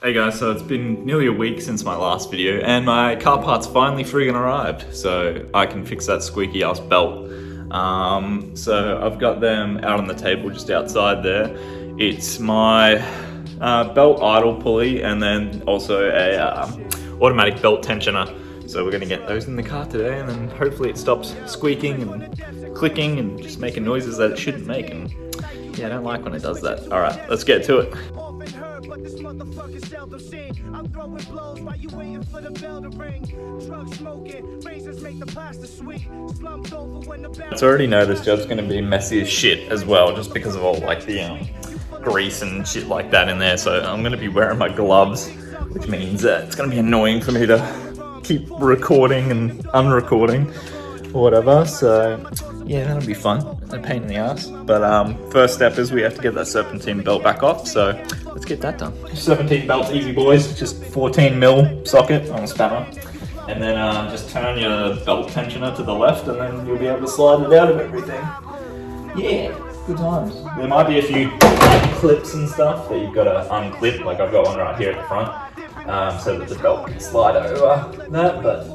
Hey guys, so it's been nearly a week since my last video and my car part's finally friggin' arrived, so I can fix that squeaky ass belt. So I've got them out on the table just outside there. It's my belt idle pulley and then also a automatic belt tensioner. So we're gonna get those in the car today and then hopefully it stops squeaking and clicking and just making noises that it shouldn't make. And yeah, I don't like when it does that. All right, let's get to it. But this motherfucker seldom seen. I'm throwing blows while you waiting for the bell to ring. Drug smoking, razors make the pasta sweet. Slumped over when the bell. It's already know this job's gonna be messy as shit as well, just because of all like the grease and shit like that in there. So I'm gonna be wearing my gloves, which means it's gonna be annoying for me to keep recording and unrecording or whatever. So yeah, that'll be fun. A pain in the ass. But first step is we have to get that serpentine belt back off. So let's get that done. Serpentine belt's easy, boys. Just 14mm socket on a spanner. And then just turn your belt tensioner to the left and then you'll be able to slide it out of everything. Yeah, good times. There might be a few clips and stuff that you've got to unclip. Like I've got one right here at the front. So that the belt can slide over that. But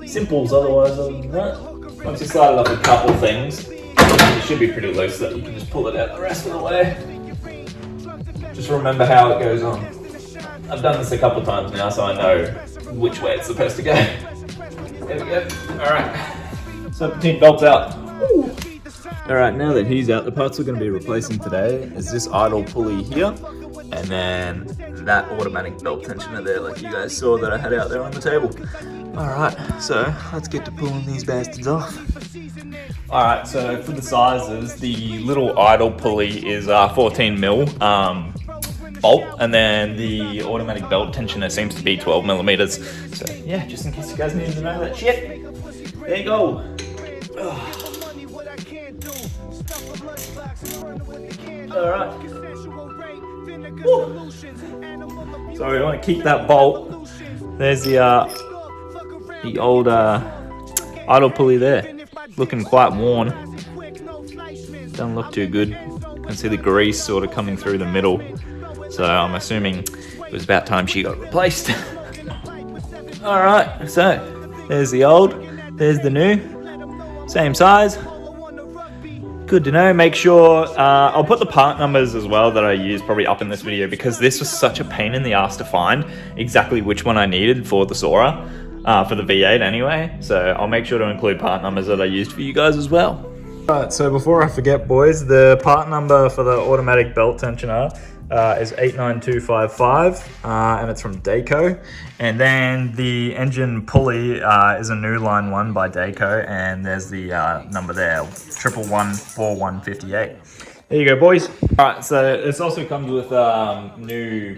simples otherwise other than that. Once you slide it off a couple things, it should be pretty loose so that you can just pull it out the rest of the way. Just remember how it goes on. I've done this a couple times now, so I know which way it's supposed to go. There we go. Alright. Serpentine belt's out. Alright, now that he's out, the parts we're going to be replacing today is this idle pulley here, and then that automatic belt tensioner there, like you guys saw that I had out there on the table. Alright, so let's get to pulling these bastards off. Alright, so for the sizes, the little idle pulley is 14mm bolt, and then the automatic belt tensioner seems to be 12mm. So yeah, just in case you guys need to know that shit. There you go. Alright. So we want to keep that bolt. There's the old idle pulley there. Looking quite worn. Doesn't look too good. You can see the grease sort of coming through the middle. So I'm assuming it was about time she got replaced. Alright, so there's the old, there's the new. Same size. Good to know. Make sure, I'll put the part numbers as well that I used probably up in this video because this was such a pain in the ass to find exactly which one I needed for the Soarer, for the V8 anyway. So I'll make sure to include part numbers that I used for you guys as well. Alright, so before I forget boys, the part number for the automatic belt tensioner is 89255 and it's from Dayco. And then the engine pulley is a new line 1 by Dayco, and there's the number there, 1114158. There you go boys. Alright, so this also comes with new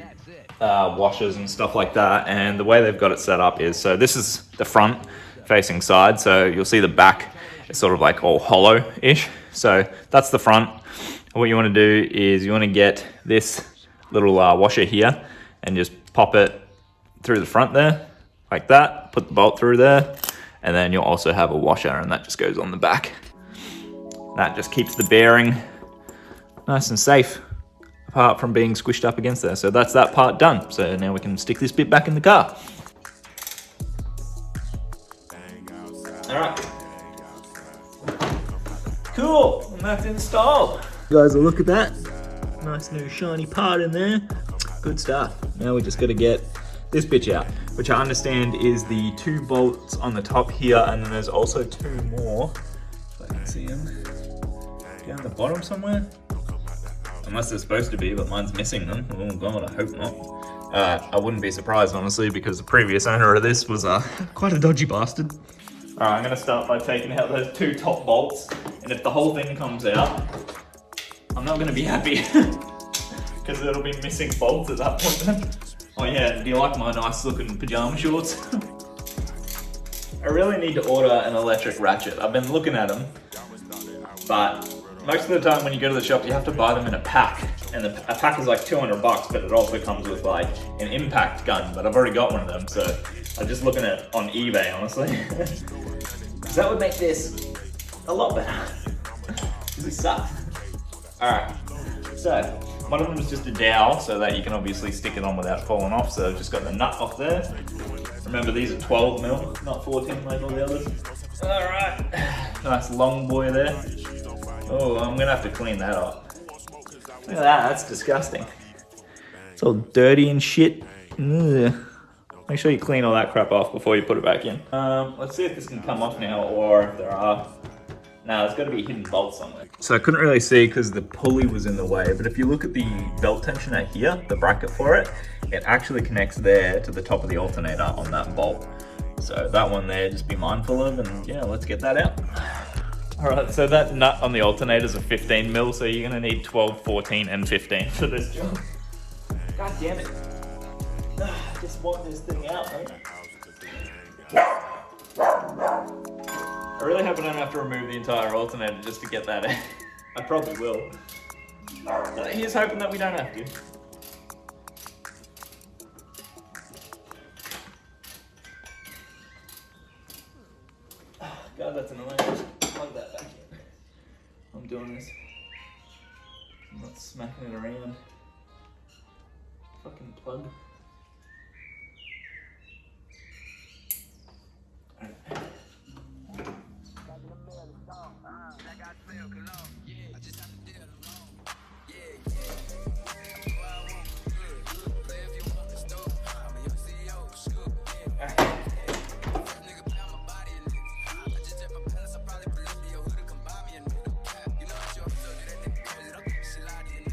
washers and stuff like that, and the way they've got it set up is, so this is the front facing side, so you'll see the back is sort of like all hollow-ish. So that's the front. What you want to do is you want to get this little washer here and just pop it through the front there like that, put the bolt through there, and then you'll also have a washer and that just goes on the back. That just keeps the bearing nice and safe apart from being squished up against there. So that's that part done. So now we can stick this bit back in the car. All right. Cool, and that's installed. Guys, look at that. Nice new shiny part in there. Good stuff. Now we just got to get this bitch out, which I understand is the 2 bolts on the top here, and then there's also 2 more. If I can see them. Down the bottom somewhere? Unless they're supposed to be, but mine's missing them. Oh god, I hope not. I wouldn't be surprised, honestly, because the previous owner of this was quite a dodgy bastard. Alright, I'm going to start by taking out those 2 top bolts, and if the whole thing comes out, I'm not going to be happy, because it'll be missing bolts at that point then. Oh yeah, do you like my nice looking pajama shorts? I really need to order an electric ratchet. I've been looking at them, but most of the time when you go to the shop, you have to buy them in a pack, and a pack is like $200, but it also comes with like an impact gun, but I've already got one of them, so I'm just looking at it on eBay, honestly. Because that would make this a lot better. Because it sucks. Alright, so One of them is just a dowel so that you can obviously stick it on without falling off. So I've just got the nut off there. Remember, these are 12 mil, not 14 like all the others. All right, nice long boy there. Oh, I'm gonna have to clean that up. Look at that, that's disgusting. It's all dirty and shit. Ugh. Make sure you clean all that crap off before you put it back in. Let's see if this can come off now, or if there are. No, there's got to be hidden bolts somewhere. So I couldn't really see because the pulley was in the way, but if you look at the belt tensioner here, the bracket for it, it actually connects there to the top of the alternator on that bolt. So that one there, just be mindful of, and yeah, let's get that out. All right, so that nut on the alternator is a 15 mil, so you're gonna need 12, 14, and 15 for this job. God damn it. I just want this thing out, man. I really hope I don't have to remove the entire alternator just to get that out. I probably will. Here's hoping that we don't have to. God, that's annoying. Just plug that back in. I'm doing this. I'm not smacking it around. Fucking plug.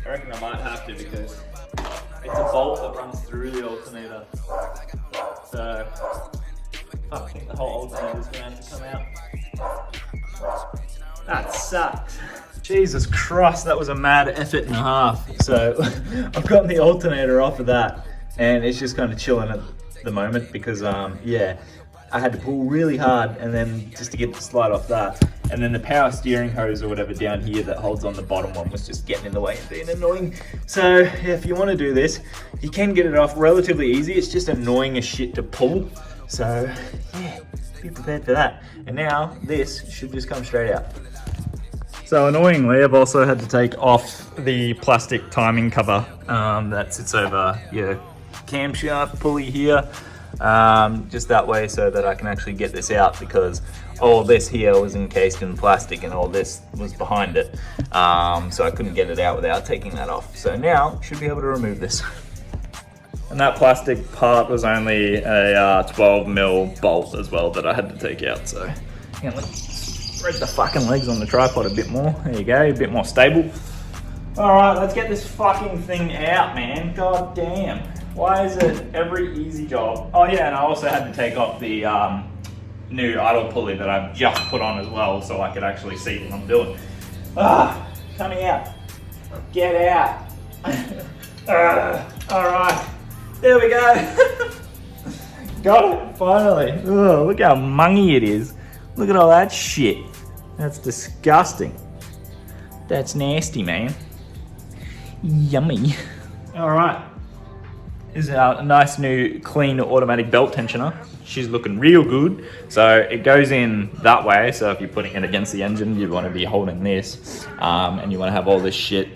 I reckon I might have to because it's a bolt that runs through the alternator. So, I think the whole alternator's gonna have to come out. That sucks. Jesus Christ, that was a mad effort and a half. So, I've gotten the alternator off of that and it's just kind of chilling at the moment because, yeah, I had to pull really hard and then just to get the slide off that. And then the power steering hose or whatever down here that holds on the bottom one was just getting in the way and being annoying. So yeah, if you want to do this, you can get it off relatively easy. It's just annoying as shit to pull. So yeah, be prepared for that. And now this should just come straight out. So annoyingly, I've also had to take off the plastic timing cover that sits over your camshaft pulley here. Just that way so that I can actually get this out because all this here was encased in plastic and all this was behind it. So I couldn't get it out without taking that off. So now should be able to remove this. And that plastic part was only a 12 mil bolt as well that I had to take out. So yeah, let's spread the fucking legs on the tripod a bit more. There you go, a bit more stable. All right, let's get this fucking thing out, man. God damn. Why is it every easy job? Oh yeah, and I also had to take off the new idle pulley that I've just put on as well so I could actually see what I'm doing. Coming out. Get out. All right, there we go. Got it, finally. Ugh, look how mungy it is. Look at all that shit. That's disgusting. That's nasty, man. Yummy. All right. This is a nice new clean automatic belt tensioner. She's looking real good. So it goes in that way. So if you're putting it against the engine, you want to be holding this and you want to have all this shit.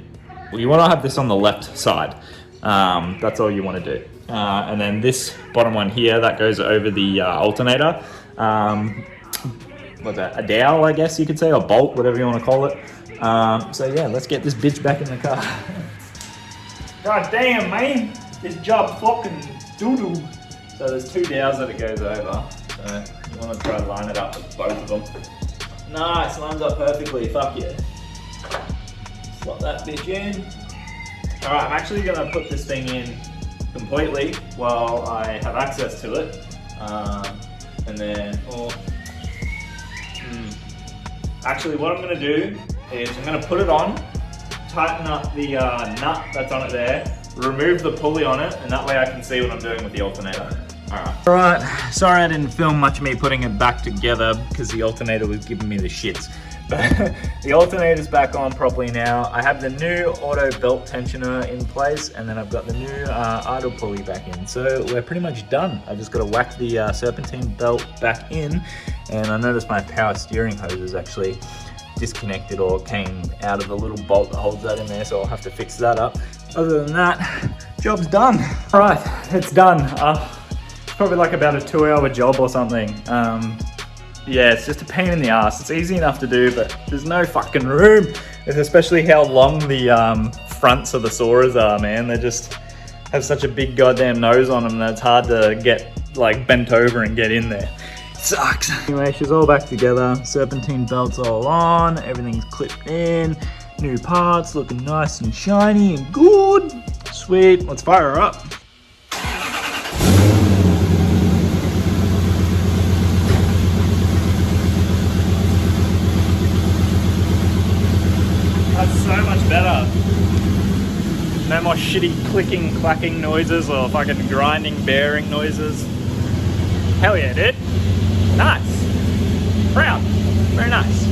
Well, you want to have this on the left side. That's all you want to do. And then this bottom one here, that goes over the alternator. What's that? A dowel, I guess you could say, or bolt, whatever you want to call it. So yeah, let's get this bitch back in the car. God damn, man. This job fucking doo-doo. So there's two dowels that it goes over. So you want to try to line it up with both of them. Nice, lines up perfectly, fuck yeah. Slot that bitch in. Alright, I'm actually going to put this thing in completely while I have access to it. And then, actually what I'm going to do is I'm going to put it on, tighten up the nut that's on it there, remove the pulley on it, and that way I can see what I'm doing with the alternator. Alright, sorry I didn't film much of me putting it back together because the alternator was giving me the shits. But the alternator's back on properly now. I have the new auto belt tensioner in place, and then I've got the new idle pulley back in. So we're pretty much done. I just got to whack the serpentine belt back in, and I noticed my power steering hose is actually disconnected or came out of the little bolt that holds that in there, so I'll have to fix that up. other than that, job's done. All right, it's done. It's probably like about a 2-hour job or something. Yeah, it's just a pain in the ass. It's easy enough to do, but there's no fucking room. It's especially how long the fronts of the Soarers are, man. They just have such a big goddamn nose on them that it's hard to get like bent over and get in there. It sucks. Anyway, she's all back together. Serpentine belts all on. Everything's clipped in. New parts, looking nice and shiny and good. Sweet. Let's fire her up. That's so much better. No more shitty clicking, clacking noises or fucking grinding, bearing noises. Hell yeah, dude. Nice. Proud. Very nice.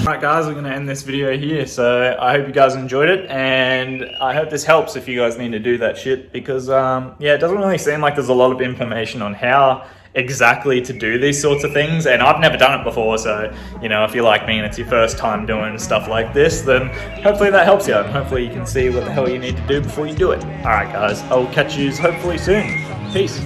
Alright guys, we're going to end this video here, so I hope you guys enjoyed it, and I hope this helps if you guys need to do that shit, because yeah, it doesn't really seem like there's a lot of information on how exactly to do these sorts of things, and I've never done it before, so, you know, if you're like me and it's your first time doing stuff like this, then hopefully that helps you out, and hopefully you can see what the hell you need to do before you do it. Alright guys, I'll catch you hopefully soon. Peace.